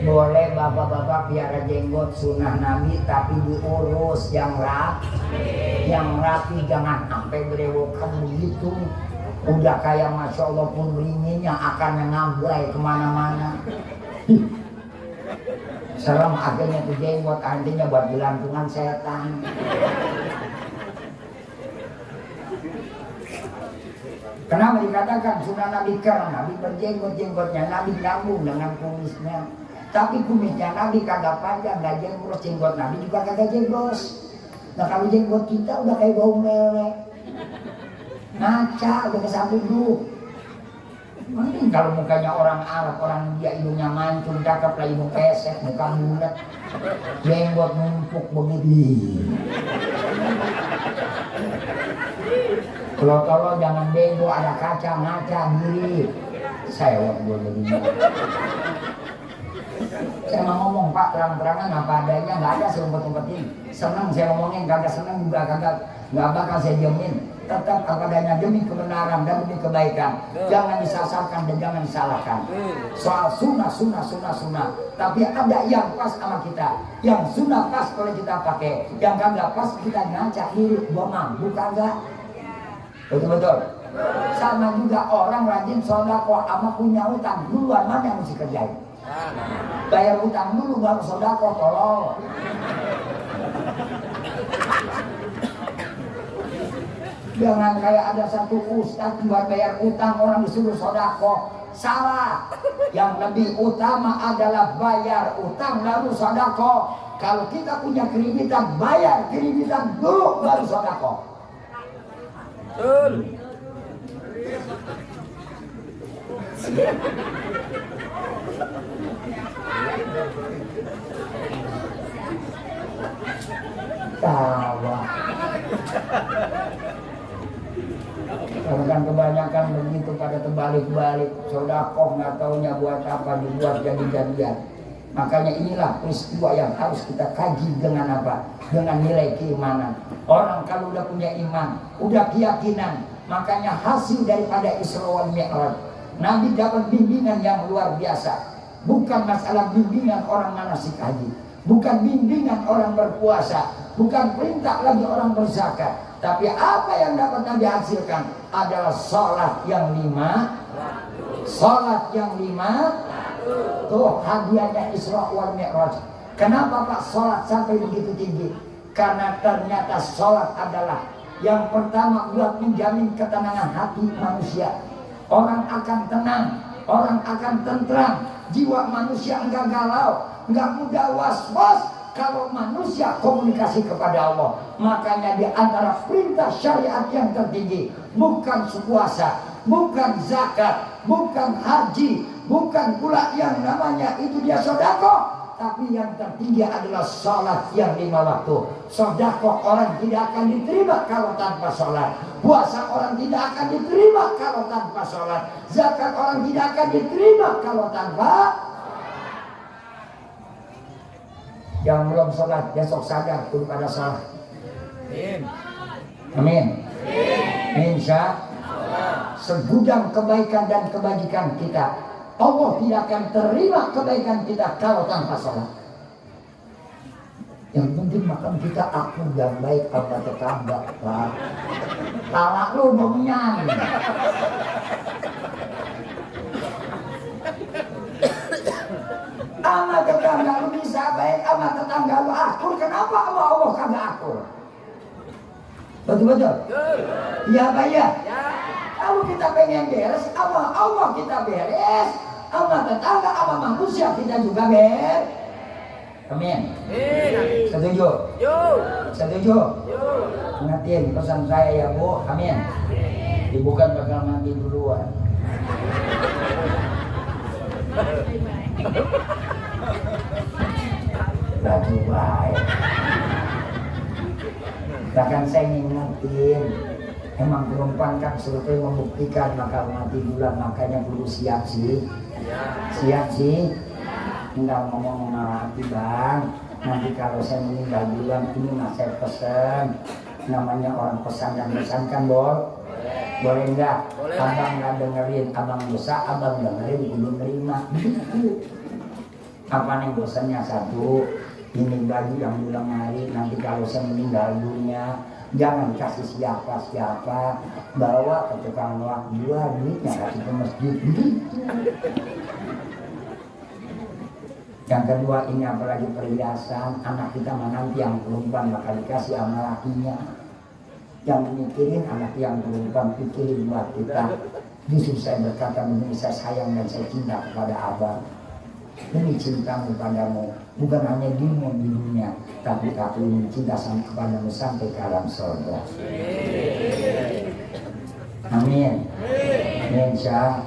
Boleh bapak-bapak piara jenggot sunnah Nabi, tapi diurus yang rapi, jangan sampai berewokan begitu. Udah kayak Masya Allah pun ringinnya akan ngambrai kemana-mana. Serem akhirnya tuh jenggot, artinya buat gelantungan setan. Kenapa dikatakan sunnah Nabi? Karena Nabi berjenggot-jenggotnya, Nabi nyambung dengan kumisnya. Tapi kumisnya Nabi kagak panjang, gak jenggot. Jenggot Nabi juga kagak jenggot. Nah kalau jenggot kita udah kayak bau melek, ngaca, udah kesambung dulu. Mending kalau mukanya orang Arab, orang India, hidungnya mancung, cakep lah, hidung pesek, muka bulat, jenggot numpuk begitu. Kalau jangan bego, ada kaca, ngaca, diri. Sewot gue jadinya. Saya mau ngomong Pak, terang-terangan apa adanya, nggak ada seumpet-umpetin. Senang saya ngomongin, kagak senang juga kagak, nggak bakal saya diemin. Tetap apa adanya demi kebenaran dan demi kebaikan. Jangan disasarkan dan jangan disalahkan. Soal sunnah. Tapi ada yang pas sama kita. Yang sunnah pas kalau kita pakai. Yang kagak pas kita ngaca diri, gua mampu kagak. Betul-betul. Sama juga orang rajin sodako sama punya utang. Duluan mana yang mesti kerjain? Bayar utang dulu baru sodako, tolong. Jangan kayak ada satu ustadz buat bayar utang orang disuruh sodako. Salah. Yang lebih utama adalah bayar utang lalu sodako. Kalau kita punya kreditan, bayar kreditan dulu baru sodako. Betul. Tawa. Kan kebanyakan begitu pada terbalik-balik. Sodakoh nggak taunya buat apa, dibuat jadi-jadian. Makanya inilah peristiwa yang harus kita kaji dengan apa? Dengan nilai keimanan. Orang kalau udah punya iman, udah keyakinan, makanya hasil daripada Isra wal Mi'raj, Nabi dapat bimbingan yang luar biasa. Bukan masalah bimbingan orang manasik haji, bukan bimbingan orang berpuasa, bukan perintah lagi orang berzakat, Tapi apa yang dapat Nabi hasilkan adalah sholat yang 5. Sholat yang 5. Tuh hadiahnya Isra wal Mi'raj. Kenapa Pak sholat sampai begitu tinggi? Karena ternyata sholat adalah yang pertama buat menjamin ketenangan hati manusia. Orang akan tenang, orang akan tentram, jiwa manusia enggak galau, enggak mudah was-was kalau manusia komunikasi kepada Allah. Makanya di antara perintah syariat yang tertinggi bukan puasa, bukan zakat, bukan haji, bukan pula yang namanya itu dia sedekah, tapi yang tertinggi adalah sholat yang 5 waktu. Sedekah orang tidak akan diterima kalau tanpa sholat. Puasa orang tidak akan diterima kalau tanpa sholat. Zakat orang tidak akan diterima kalau tanpa. Yang belum sholat besok sadar kudu pada sholat. Amin. Insya Allah. Segudang kebaikan dan kebajikan kita, Allah tidak akan terima kebaikan kita kalau tanpa sholat. Yang penting makan kita aku yang baik apa tetangga, Pak. Talak lu menyan. Ama tetangga lu bisa baik, ama tetangga lu akur. Kenapa ama Allah kagak akur? Betul-betul? Iya Pak ya? Kalau kita pengen beres, ama Allah kita beres, ama tetangga, ama manusia kita juga beres. Amin. Setuju? Setuju? Ingatin pesan saya ya Bu. Amin. Ibu kan bakal mati duluan. Lagi baik. Bahkan saya ngingetin, emang perempuan kan survei membuktikan bakal mati duluan, makanya perlu siap sih. Siap sih. Enggak ngomong hati Bang, nanti kalau saya meninggal duluan ini mas saya pesan, namanya orang pesan dan pesankan boleh enggak? Abang nggak dengerin, abang dosa, abang dengerin belum nerima. Apa nih pesannya? Satu, ini baju yang bilang hari nanti kalau saya meninggal dunia jangan kasih siapa-siapa, bawa ke tukang loak jual, duitnya kasih ke masjid. Yang kedua, ini apalagi perhiasan, anak kita nanti yang perempuan bakal dikasih sama lakinya. Yang mikirin anak yang perempuan, pikirin buat kita. Justru saya berkata begini, saya sayang dan saya cinta kepada abang. Demi cintamu padamu, bukan hanya dirimu di dunia, tapi aku ini cinta sama kepadamu sampai ke alam surga. Amin. Insya.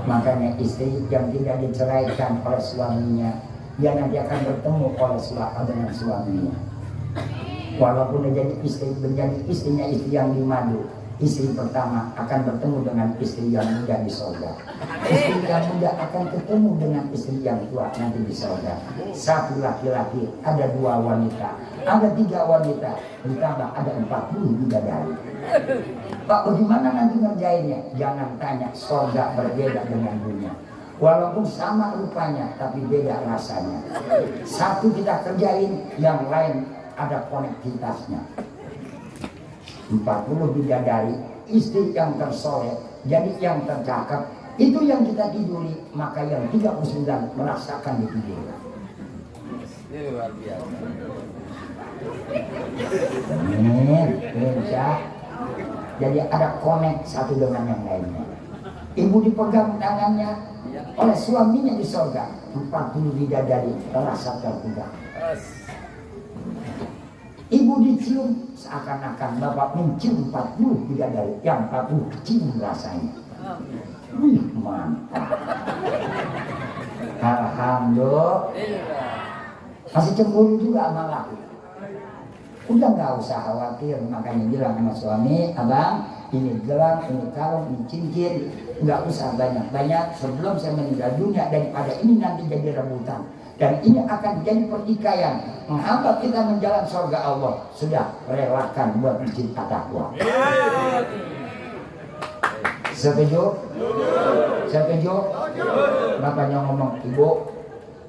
Makanya istri yang tidak diceraikan oleh suaminya, dia nanti akan bertemu dengan suaminya. Walaupun menjadi istrinya istri yang dimadu, istri pertama akan bertemu dengan istri yang muda di surga. Istri yang muda akan ketemu dengan istri yang tua nanti di surga. Satu laki-laki, ada 2 wanita, ada 3 wanita, ditambah ada 40 bidadari. Pak, bagaimana nanti ngerjainnya? Jangan tanya, surga berbeda dengan dunia. Walaupun sama rupanya, tapi beda rasanya. Satu kita kerjain, yang lain ada konektivitasnya. 40 bidadari, istri yang tersoleh, jadi yang tercakap, itu yang kita tiduri, maka yang 39 merasakan di tidur. Luar biasa. Amin. Insya. Jadi ada connect satu dengan yang lainnya. Ibu dipegang tangannya oleh suaminya di surga, 40 bidadari terasa terpegang. Ibu dicium seakan-akan bapak mencium 40 bidadari, yang 40 kecium rasanya. Wih, mantap. Alhamdulillah. Masih cemburu juga sama laki. Udah nggak usah khawatir, makanya bilang sama suami, abang ini gelang, ini kalung, ini cincin, nggak usah banyak-banyak sebelum saya meninggal dunia, daripada ini nanti jadi rebutan dan ini akan jadi pertikaian menghambat kita menjalan surga Allah. Sudah relakan buat mencinta takwa. Setuju? Setuju? Bapaknya ngomong, ibu,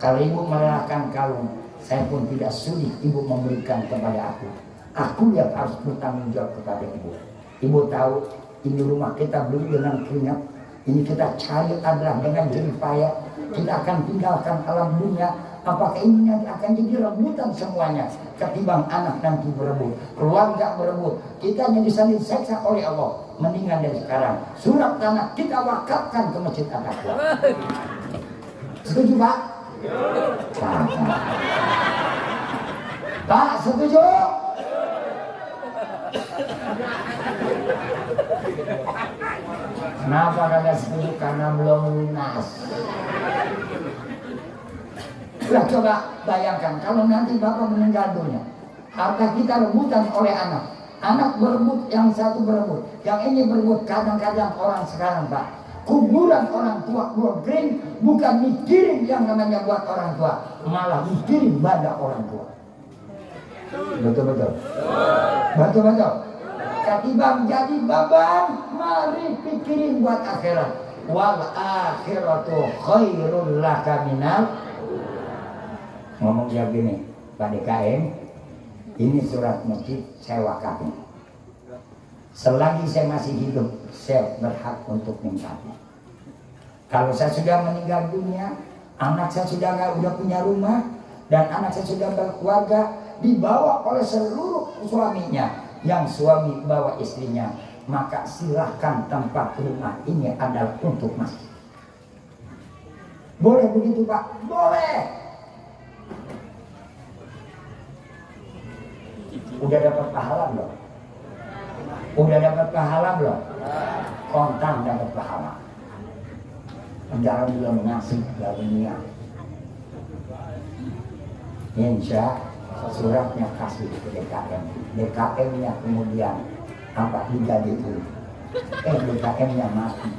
kalau ibu merelakan kalung, saya pun tidak sulit ibu memberikan kepada aku. Aku yang harus bertanggung jawab kepada ibu. Ibu tahu ini rumah kita beli dengan keringat, ini kita cari adalah dengan jerih payah. Kita akan tinggalkan alam dunia. Apakah ini nanti akan jadi rebutan semuanya? Ketimbang anak nanti berebut, keluarga berebut, kita yang bisa diseksa oleh Allah. Mendingan dari sekarang surat tanah kita wakafkan ke Masjid At-Taqwa. Setuju Pak? Pak setuju? Kenapa kagak setuju? Karena belum lunas. Nah, coba bayangkan kalau nanti Bapak meninggal dunia, harta kita rebutan oleh anak. Anak berebut, yang satu berebut, yang ini berebut. Kadang-kadang orang sekarang Pak, kuburan orang tua belum kering, bukan mikirin yang namanya buat orang tua, malah mikirin badan orang tua. Betul-betul. Betul-betul. Ketimbang jadi beban, mari pikirin buat akhirat. Wal akhiratu khairul laka minal. Ngomong jawab gini, Pak DKM, ini surat masjid saya wakafin. Selagi saya masih hidup, saya berhak untuk minta. Kalau saya sudah meninggal dunia, anak saya udah punya rumah, dan anak saya sudah berkeluarga, dibawa oleh seluruh suaminya, yang suami bawa istrinya, maka silahkan tempat rumah ini adalah untuk masjid. Boleh begitu Pak? Boleh. Udah dapat pahala belum? Udah dapat pahala belum? Kontan dapat pahala. Penjara belum ngasih dari dunia. Insya suratnya kasih ke DKM. DKM-nya kemudian apa dijadikan? DKM-nya mati.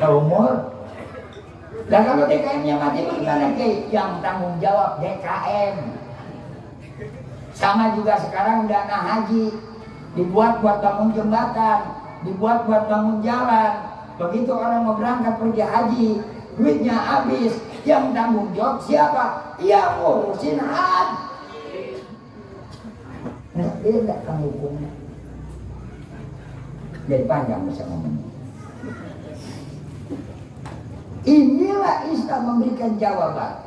Umur. Dan kalau DKM-nya mati bagaimana Ki? Yang tanggung jawab DKM. Sama juga sekarang dana haji dibuat buat bangun jembatan, dibuat buat bangun jalan. Begitu orang mau berangkat pergi haji, duitnya habis, yang tanggung jawab siapa? Yang ngurusin haji. Nah, dia tidak akan hukumnya. Jadi panjang bisa ngomongnya. Inilah Islam memberikan jawaban.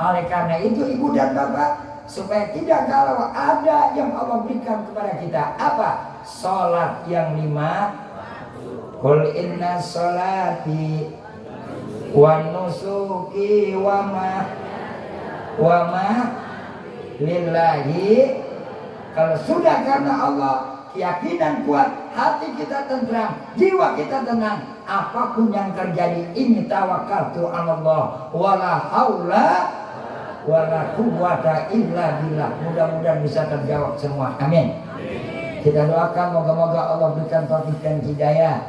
Oleh karena itu ibu dan bapak, supaya tidak galau, ada yang Allah berikan kepada kita. Apa? Salat yang 5. Qul inna sholati wa nusuki wa ma lillahi. Kalau sudah karena Allah, keyakinan kuat, hati kita tenteram, jiwa kita tenang. Apapun yang terjadi, ini tawakkaltu 'alallah wala haula wala quwwata illa billah. Mudah-mudahan bisa terjawab semua. Amin. Kita doakan moga-moga Allah berikan taufik dan hidayah,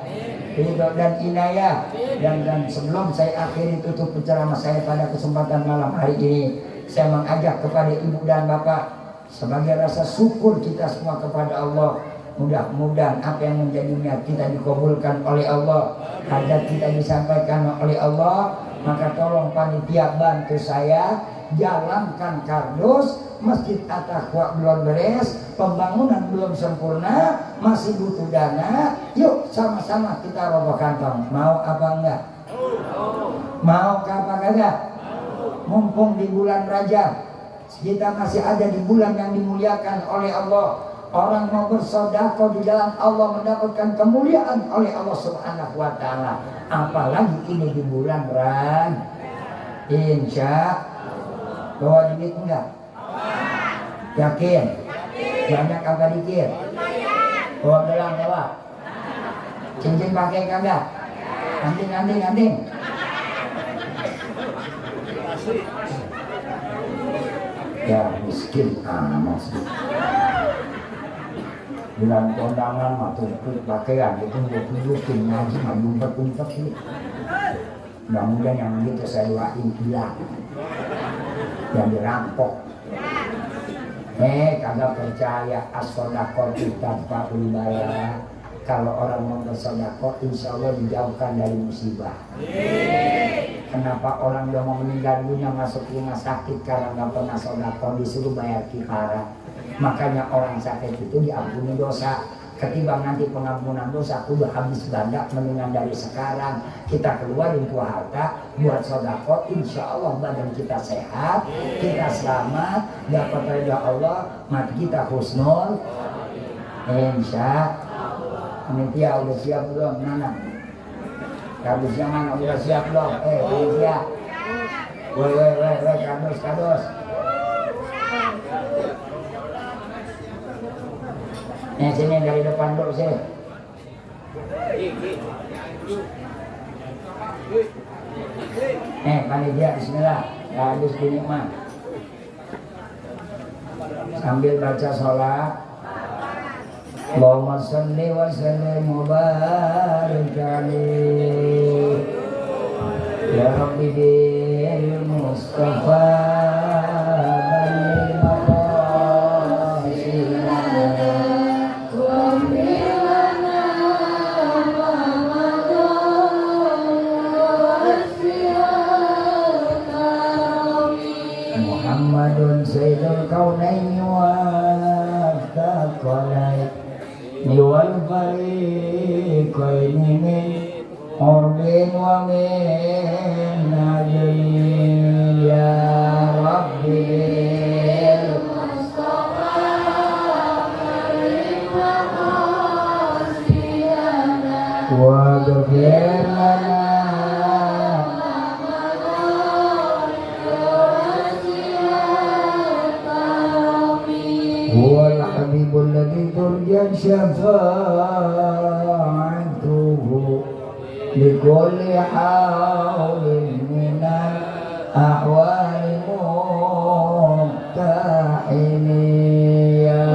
ridho dan inayah. Dan sebelum saya akhiri tutup ceramah saya pada kesempatan malam hari ini, saya mengajak kepada ibu dan bapak sebagai rasa syukur kita semua kepada Allah. Mudah-mudahan apa yang menjadi niat kita dikabulkan oleh Allah, hajat kita disampaikan oleh Allah. Maka tolong panitia bantu saya jalankan kardus. Masjid At-Taqwa belum beres, pembangunan belum sempurna, masih butuh dana. Yuk sama-sama kita roboh kantong. Mau apa enggak? Mau apa kagak? Mumpung di bulan Rajab, kita masih ada di bulan yang dimuliakan oleh Allah. Orang mau bersedekah di jalan Allah mendapatkan kemuliaan oleh Allah Subhanahu wa taala. Apalagi ini di bulan Rajab. Insya bawa duit enggak? Yakin? Banyak kagak dikit? Bawa gelang bawa? Cincin pakai kagak? Anting. Ya miskin amat sih. Bulan kondangan atau pakaian itu tunjukin ngaji mah ngumpet sih. Mudah-mudahan yang gitu saya doain hilang, yang dirampok. Kagak percaya as-shadaqah tanpa bala. Kalau orang mau bersedekah, insya Allah dijauhkan dari musibah. Kenapa orang yang mau meninggal dunia masuk rumah sakit karena nggak pernah sedekah, disuruh bayar kifara? Makanya orang sakit itu diampuni dosa. Ketimbang nanti pengampunan dosa udah habis banyak, mendingan dari sekarang kita keluarin tuh harta buat sedekah. Insya Allah badan kita sehat, kita selamat, dapat ridha Allah, mati kita husnul. Insya Panitia udah siap belum? Nana? Kabusnya mana? Udah siap belum? Panitia. Woi, kados. Sini dari depan dulu sih. Panitia bismillah. Habis bunyi mah. Sambil baca sholat. Allahumma salli wa sallim wa barik alaihi ya Rabbi bil Mustafa balil maqasidana wa bilana wa Muhammadun sayyidul kaunaini wa thaqalain wal fariqaini min urbin wa min ajli ya Rabbi Mustafa karim maqasidana wa ghfir lana huwal habibul ladzi turja syafa'atuhu likulli hawlin minal ahwali muhtahini ya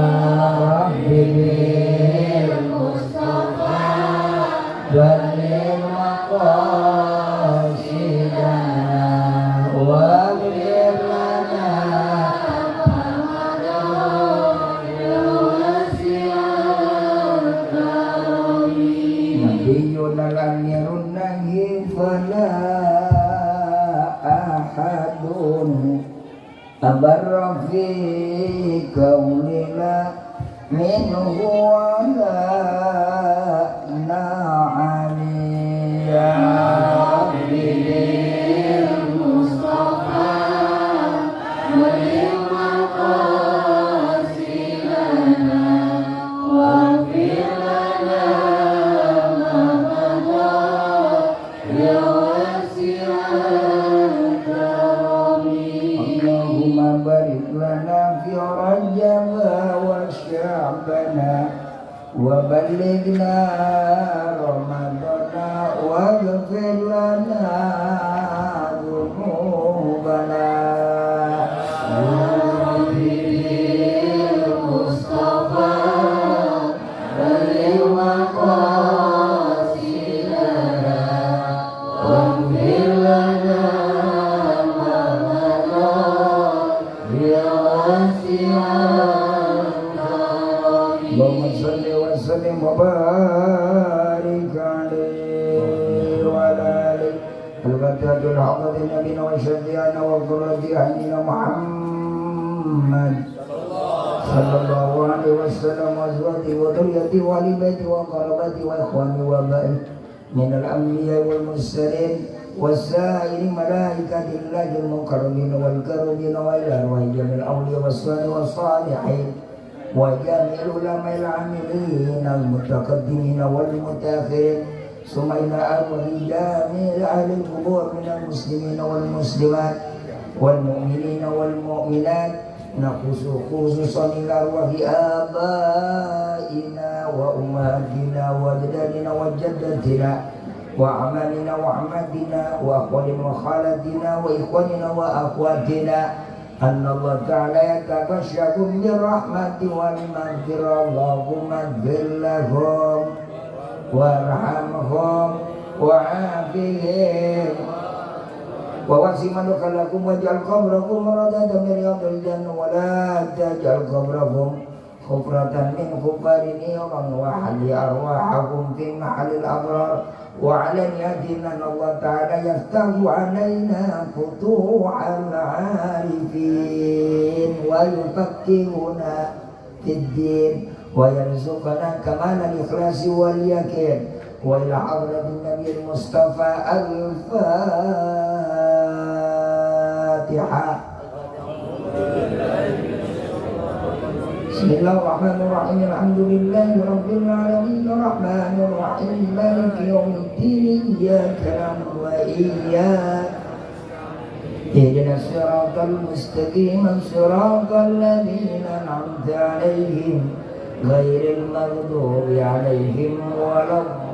Rabbi bil Mustafa balil maqasidana wa ghfir lana amirun nahi fala ahadun abarra fi kaunila minhu wa la na'ali ya Rabbi bil Mustafa balil maqasidana wa ghfir lana Allahumma barik lana fi Rajab wa Sya'bana wa ballighna Ramadana wa ghfir lana dhunubana Mustafa balil maqasidana wa ghfir lana Allahumma salli wa sallim wa barik alaihi wa ala alihi al-fatihatul haqqa nabiyina wa syafi'ina wa qurrati a'yunina Muhammad sallallahu alaihi wasallam wa azwajihi wa dhurriyyatihi wa ali baiti wa qarabati wa ikhwani wa ba'i min al-anbiya wal mursalin والسائر ملائكة الله المكرمين والكرمين وإلى أرواح جميع الأولياء والصالحين وجميع العلماء العاملين المتقدمين والمتأخرين ثم إلى أرواح جميع أهل القبور من المسلمين والمسلمات والمؤمنين والمؤمنات نخص خصوصا إلى أرواح آبائنا وأمهاتنا وأجدادنا وجداتنا وأعمالنا وأحمدنا وأخواننا وخالاتنا وإخواننا وأخواتنا أن الله تعالى يتغشاكم بالرحمة والمغفرة اللهم اغفر لهم وارحمهم وعافهم ووسع مدخلكم واجعل قبركم روضة من رياض الجنة ولا تجعل قبركم khufratan min khufarini wa hali arwahahum fi mahalil abrar wa ala niyatina Allah ta'ala yaftahu alaina futuhal arifin wa yufakkiruna fid din wa yarzuqana kamalal ikhlasi wal yakin wa ila hadratin nabiyil mustafa al-Fatihah. Bismillahirrahmanirrahim. Alhamdulillahi rabbil alamin arrahmanir rahim maliki yaumiddin iyyaka na'budu wa iyyaka ihdinas siratal mustaqim siratal ladzina an'amta 'alaihim ghairil maghdubi 'alaihim waladdallin.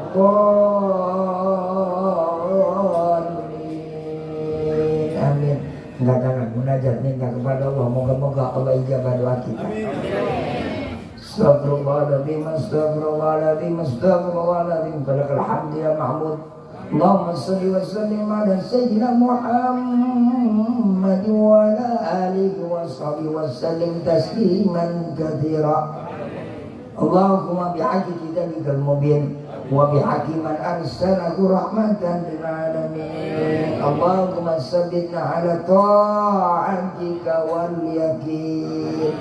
Amin. Angkat munajat minta kepada Allah, moga-moga Allah ijabah doa kita. Astagfirullahaladzim, astagfirullahaladzim, astagfirullahaladzim. Falakal hamd ya ma'bud. Allahumma salli wa sallim ala sayyidina Muhammad wa ala alihi wa sahbihi wa sallim tasliman katsira. Allahumma bihaqqi kitabikal mubin wa bihaqqi man arsalahu rahmatan lil alamin. Allahumma sabbitna ala ta'atika wal yaqin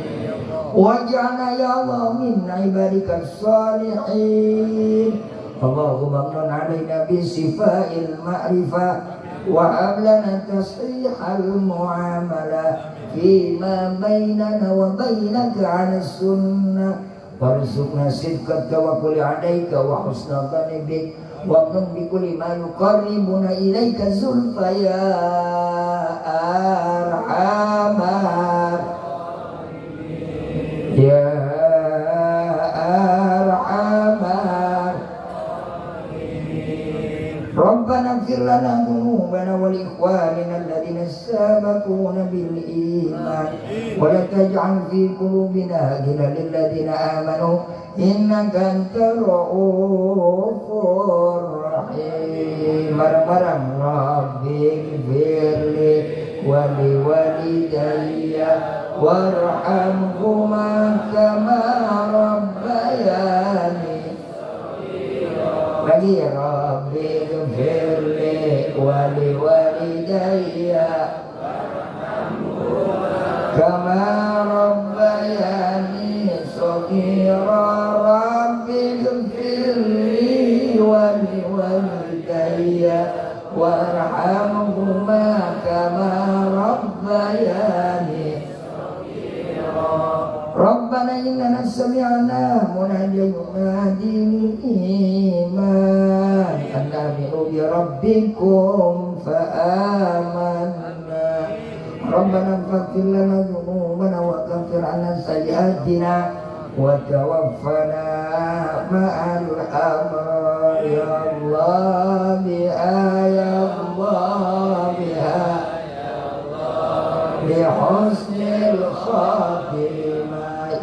waj'alna ya Allah min ibadika salihin. Allahumma amnon alaina bi sifa'il ma'rifah wa hablana tasrihal mu'amala fima bainana wa bainaka 'ala sunnah warzuqna sidqat tawakkuli 'alaika wa husnal dhanni bik wa qum bi kulli ma yuqarribuna ilaika zulfa ya arhamar ya arhamar. Rabbana ighfir lana dhunubana wa li ikhwanina alladhina sabaquna bil iman wa la taj'al fi qulubina ghillan lil ladzina amanu innaka antar ra'ufur rahim. Barang-barang Rabbi ighfirli wa li walidayya warhamhuma kama rabbayani lagi ya Rabbi ighfirli wa li walidayya kama rabbayani shaghira. Rabbi ighfirli wa li walidayya warhamhuma kama rabbayani. Rabbana innana sami'na munadiyan yunadi lil iman an aminu bi rabbikum fa amanna. Rabbana ighfir lana dhunubana wa kaffir 'anna sayyi'atina wa tawaffana ma'al abrar. Ya Allah biha ya Allah biha bi husnil khatimah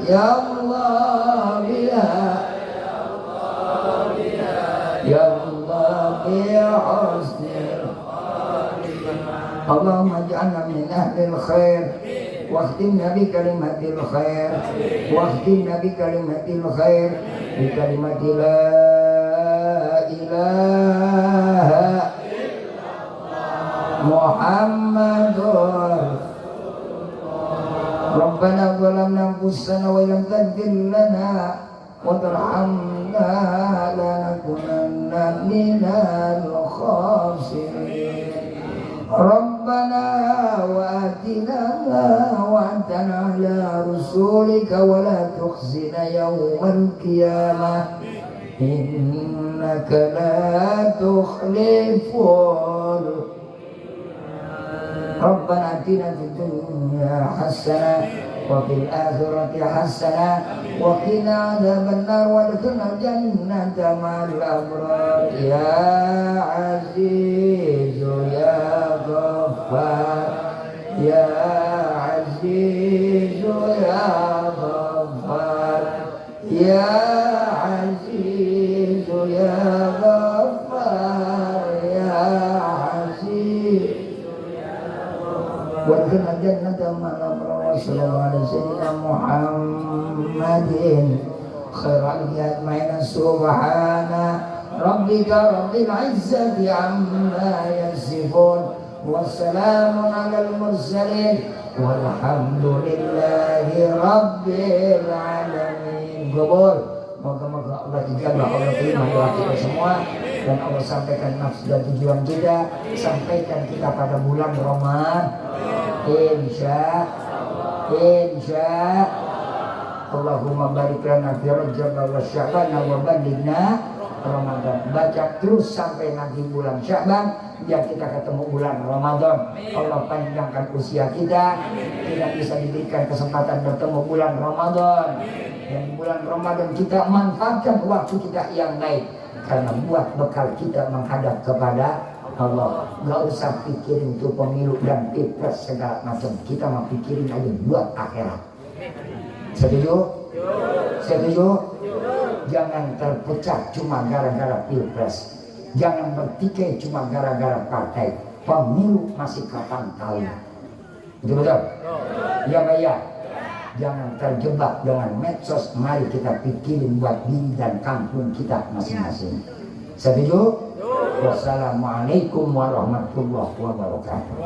ya Allah biha ya Allah bi husnil khatimah. Allahumma ij'alna min ahlil khair واختمنا بكلمة الخير واختمنا بكلمة الخير بكلمة لا إله محمد. ربنا ظلمنا أنفسنا وإن لم تغفر لنا وترحمنا لنكونن من الخاسرين. ربنا وآتنا وأنتنا على رسولك ولا تخزنا يوم القيامة إنك لا تخلف. ربنا آتنا في الدنيا حسنة وفي الآخرة حسنة وقنا عذاب النار وادخلنا الجنة مع الأبرار. يا عزيز يا غفار يا عزيز يا غفار يا عزيز يا غفار يا عزيز وادخلنا الجنة مع الأبرار. sallallahu alaihi wasallam Muhammadin khairal ajmain subhana rabbika rabbil izzati amma yasifun wassalamun alal mursalin walhamdulillahi rabbil alamin. Gobol. Moga-moga Allah ijabah, Allah terima doa kita semua, dan Allah sampaikan nafsu dan tujuan kita, sampaikan kita pada bulan Ramadan. Insya Allahumma barik lana fi Rajab wa Sya'ban wa balighna Ramadan. Baca terus sampai nanti bulan Sya'ban, biar kita ketemu bulan Ramadan. Allah panjangkan usia kita, tidak bisa diberikan kesempatan bertemu bulan Ramadan. Dan bulan Ramadan kita manfaatkan waktu kita yang baik, karena buat bekal kita menghadap kepada Allah. Gak usah pikirin tuh pemilu dan pilpres segala macam, kita mau pikirin aja buat akhirat. Setuju? Setuju? Jangan terpecah cuma gara-gara pilpres, jangan bertikai cuma gara-gara partai. Pemilu masih kapan tahu. Betul-betul? Ya Mbak ya. Jangan terjebak dengan medsos. Mari kita pikirin buat diri dan kampung kita masing-masing. Setuju? Wassalamualaikum warahmatullahi wabarakatuh.